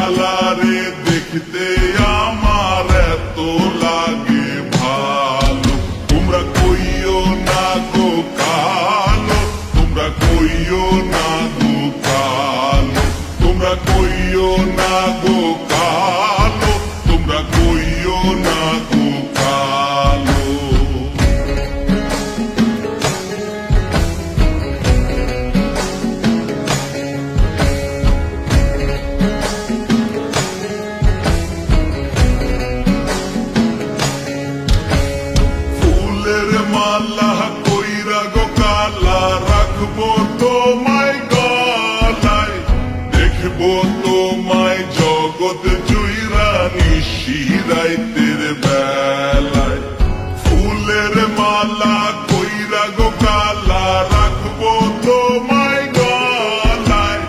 কালারে দেখতে আমার এত লাগে ভালো। তোমরা কইও না গো কালো, তোমরা কইও না গো কালো, তোমরা কইও না গো কালো, তোমরা কইও না গো কালো। মালা কইরা গো কালা রাখবো তোমায় গলায়, দেখবো তোমায় জগৎ জুইরা নিশিরাইতের বেলায়। ফুলের মালা কইরা গো কালা রাখবো তোমায় গলায়,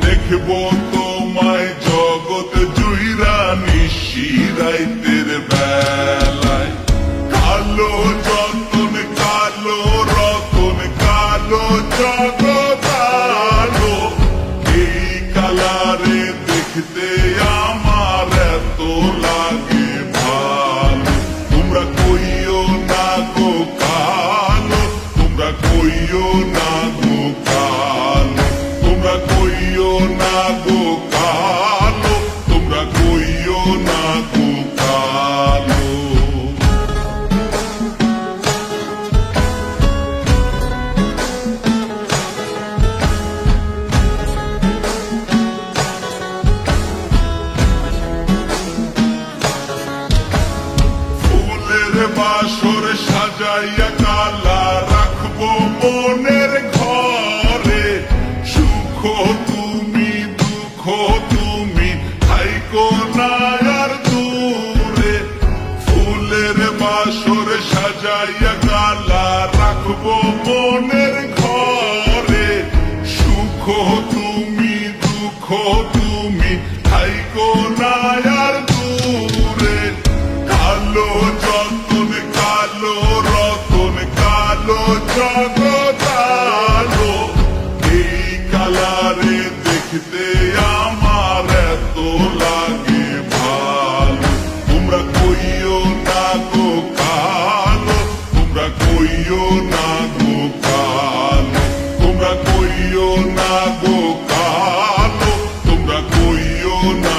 দেখবো তোমায় জগৎ জুইরা নিশিরাইতের বেলায়। কালো যতন কালো রতন কালো জগৎ আলো, এই কালারে দেখতে আমার এত লাগে ভালো। তোমরা কইও না গো কালো, তোমরা কইও না গো কালো, তোমরা কইও না গো কালো, তোমরা কইও না গো কালো। বাসর সাজাইয়া কালা রাখবো মনের ঘরে, সুখ তুমি দুঃখ তুমি থাইকো না আর দূরে। ফুলের বাসর সাজাইয়া কালা রাখবো মনের ঘরে, সুখ তুমি দুঃখ তুমি থাইকো না আর দূরে। কালো যতন কালো রতন কালো জগৎ আলো, এই কালারে দেখতে আমার এত লাগে ভালো। তোমরা কইও না গো কালো, তোমরা কইও না গো কালো, তোমরা কইও না গো কালো, তোমরা কইও না